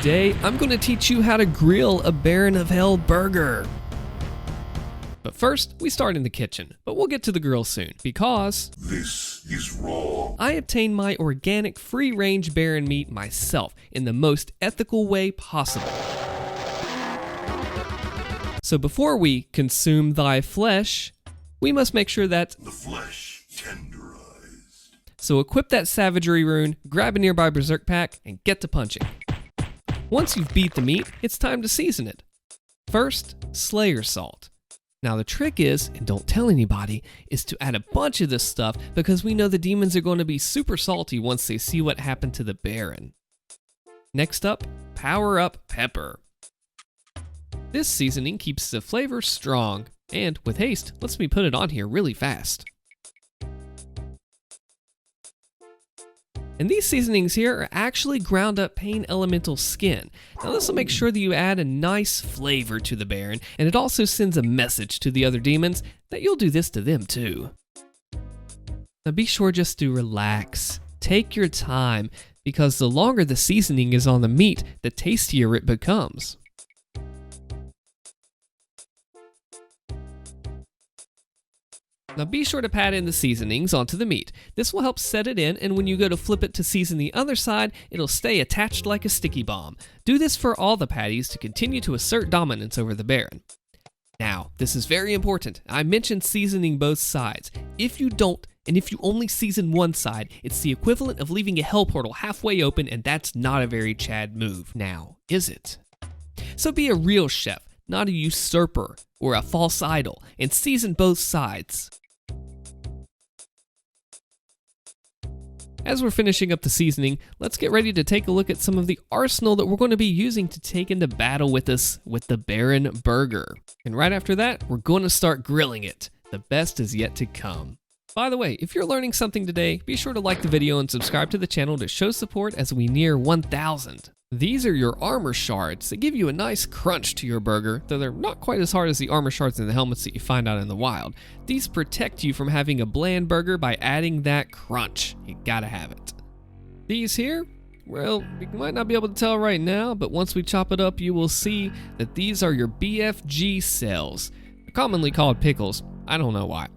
Today, I'm going to teach you how to grill a Baron of Hell burger. But first, we start in the kitchen, but we'll get to the grill soon, because this is raw. I obtained my organic free-range Baron meat myself in the most ethical way possible. So before we consume thy flesh, we must make sure that The flesh tenderized. So equip that savagery rune, grab a nearby berserk pack, and get to punching. Once you've beat the meat, it's time to season it. First, Slayer salt. Now the trick is, and don't tell anybody, is to add a bunch of this stuff because we know the demons are going to be super salty once they see what happened to the Baron. Next up, power up pepper. This seasoning keeps the flavor strong, and with haste, lets me put it on here really fast. And these seasonings here are actually ground up pain elemental skin. Now this will make sure that you add a nice flavor to the Baron, and it also sends a message to the other demons that you'll do this to them too. Now be sure just to relax. Take your time, because the longer the seasoning is on the meat, the tastier it becomes. Now be sure to pat in the seasonings onto the meat. This will help set it in, and when you go to flip it to season the other side, it'll stay attached like a sticky bomb. Do this for all the patties to continue to assert dominance over the Baron. Now, this is very important. I mentioned seasoning both sides. If you don't, and if you only season one side, it's the equivalent of leaving a hell portal halfway open, and that's not a very Chad move. Now, is it? So be a real chef, not a usurper or a false idol, and season both sides. As we're finishing up the seasoning, let's get ready to take a look at some of the arsenal that we're going to be using to take into battle with us with the Baron burger. And right after that, we're going to start grilling it. The best is yet to come. By the way, if you're learning something today, be sure to like the video and subscribe to the channel to show support as we near 1,000. These are your armor shards that give you a nice crunch to your burger, though they're not quite as hard as the armor shards in the helmets that you find out in the wild. These protect you from having a bland burger by adding that crunch. You gotta have it. These here, well, you might not be able to tell right now, but once we chop it up, you will see that these are your Bfg Cells. They're commonly called Pickles. I don't know why.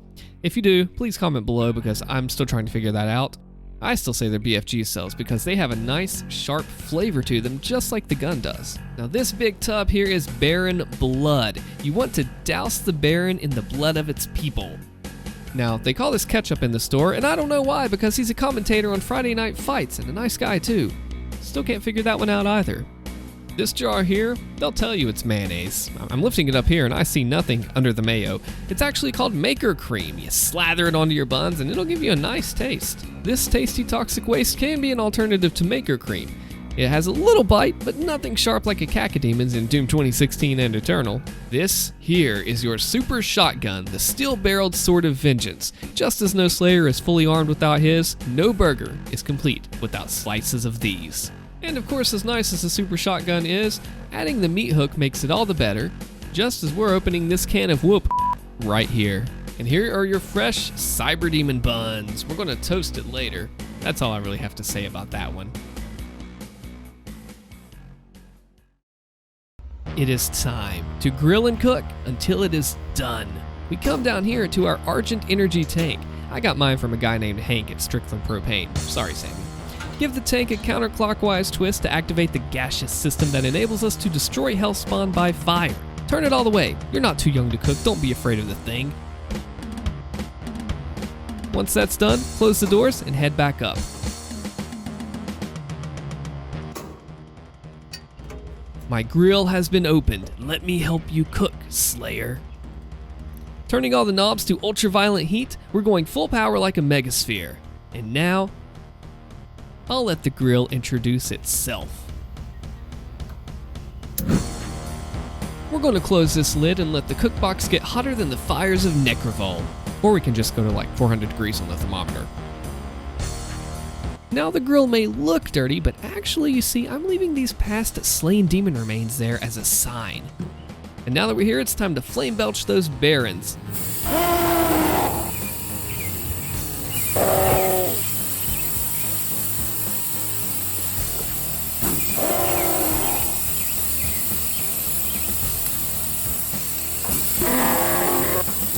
If you do, please comment below because I'm still trying to figure that out. I still say they're Bfg Cells because they have a nice, sharp flavor to them, just like the gun does. Now this big tub here is Baron blood. You want to douse the Baron in the blood of its people. Now, they call this Ketchup in the store, and I don't know why, because he's a commentator on Friday Night Fights, and a nice guy too. Still can't figure that one out either. This jar here, they'll tell you it's mayonnaise. I'm lifting it up here and I see nothing under the mayo. It's actually called maker cream. You slather it onto your buns and it'll give you a nice taste. This tasty toxic waste can be an alternative to maker cream. It has a little bite, but nothing sharp like a Cacademon's in Doom 2016 and Eternal. This here is your super shotgun, the steel-barreled sword of vengeance. Just as no Slayer is fully armed without his, no burger is complete without slices of these. And of course, as nice as the super shotgun is, adding the meat hook makes it all the better, just as we're opening this can of whoop right here. And here are your fresh Cyber Demon buns. We're gonna toast it later. That's all I really have to say about that one. It is time to grill and cook until it is done. We come down here to our Argent Energy tank. I got mine from a guy named Hank at Strickland Propane. Sorry, Sammy. Give the tank a counterclockwise twist to activate the gaseous system that enables us to destroy Hellspawn by fire. Turn it all the way. You're not too young to cook, don't be afraid of the thing. Once that's done, close the doors and head back up. My grill has been opened. Let me help you cook, Slayer. Turning all the knobs to ultraviolet heat, we're going full power like a megasphere. And now, I'll let the grill introduce itself. We're going to close this lid and let the cookbox get hotter than the fires of Necrovol. Or we can just go to like 400 degrees on the thermometer. Now the grill may look dirty, but actually you see I'm leaving these past slain demon remains there as a sign. And now that we're here, it's time to flame belch those barons.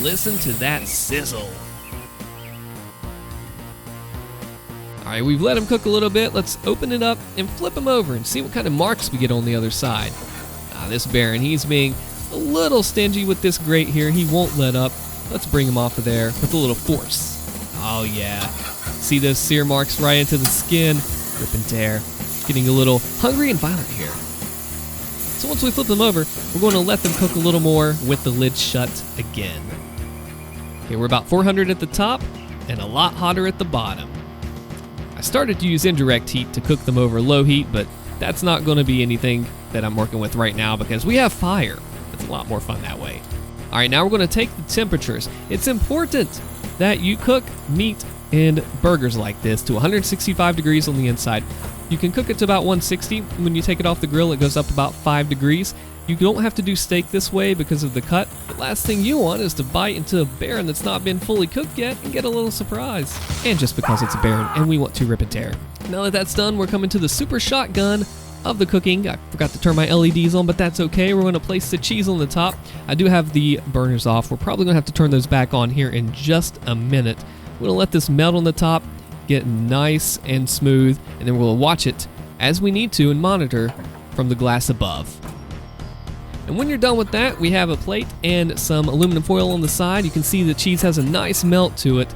Listen to that sizzle. All right, we've let them cook a little bit. Let's open it up and flip them over and see what kind of marks we get on the other side. This Baron, he's being a little stingy with this grate here. He won't let up. Let's bring him off of there with a little force. Oh yeah. See those sear marks right into the skin? Rip and tear. Getting a little hungry and violent here. So once we flip them over, we're going to let them cook a little more with the lid shut again. Okay, we're about 400 at the top and a lot hotter at the bottom. I started to use indirect heat to cook them over low heat, but that's not going to be anything that I'm working with right now because we have fire. It's a lot more fun that way. All right, now we're going to take the temperatures. It's important that you cook meat and burgers like this to 165 degrees on the inside. You can cook it to about 160. When you take it off the grill, it goes up about 5 degrees. You don't have to do steak this way because of the cut. The last thing you want is to bite into a Baron that's not been fully cooked yet and get a little surprise. And just because it's a Baron and we want to rip and tear. Now that that's done, we're coming to the super shotgun of the cooking. I forgot to turn my LEDs on, but that's okay. We're going to place the cheese on the top. I do have the burners off. We're probably going to have to turn those back on here in just a minute. We're going to let this melt on the top, get nice and smooth, and then we'll watch it as we need to and monitor from the glass above. And when you're done with that, we have a plate and some aluminum foil on the side. You can see the cheese has a nice melt to it.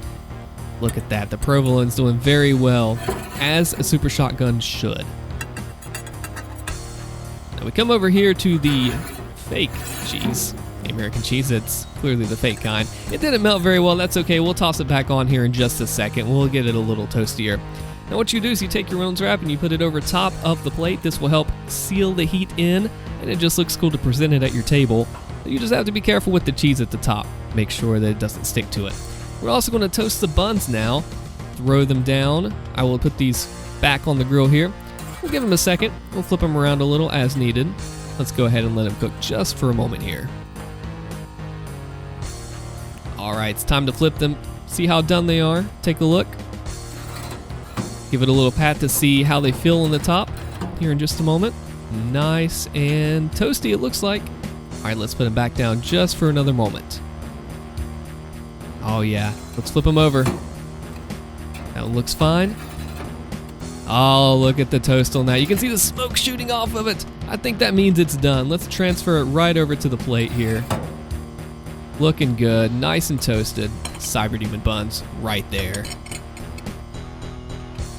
Look at that. The provolone's doing very well, as a super shotgun should. Now we come over here to the fake cheese. The American cheese, it's clearly the fake kind. It didn't melt very well. That's okay. We'll toss it back on here in just a second. We'll get it a little toastier. Now what you do is you take your Reynolds wrap and you put it over top of the plate. This will help seal the heat in, and it just looks cool to present it at your table. You just have to be careful with the cheese at the top. Make sure that it doesn't stick to it. We're also going to toast the buns now. Throw them down. I will put these back on the grill here. We'll give them a second. We'll flip them around a little as needed. Let's go ahead and let them cook just for a moment here. All right, it's time to flip them. See how done they are. Take a look. Give it a little pat to see how they feel on the top here in just a moment. Nice and toasty it looks like. All right, let's put them back down just for another moment. Oh yeah, let's flip them over. That one looks fine. Oh, look at the toast on that. You can see the smoke shooting off of it. I think that means it's done. Let's transfer it right over to the plate here. Looking good, nice and toasted. Cyber Demon buns right there.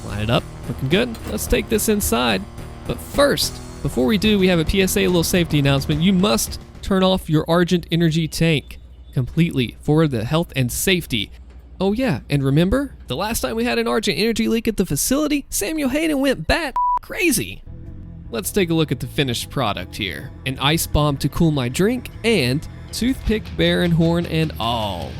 Line it up, looking good. Let's take this inside. But first, before we do, we have a PSA, a little safety announcement. You must turn off your Argent Energy tank completely for the health and safety. Oh yeah, and remember, the last time we had an Argent Energy leak at the facility, Samuel Hayden went bat crazy. Let's take a look at the finished product here. An ice bomb to cool my drink, and toothpick, Baron horn, and all.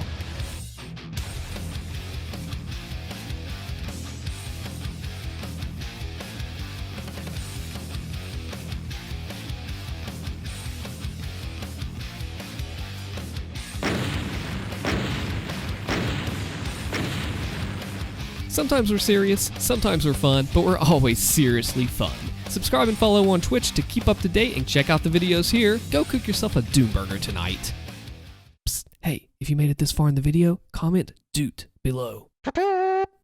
Sometimes we're serious, sometimes we're fun, but we're always seriously fun. Subscribe and follow on Twitch to keep up to date and check out the videos here. Go cook yourself a DOOMBurger tonight. Psst, hey, if you made it this far in the video, comment DOOT below.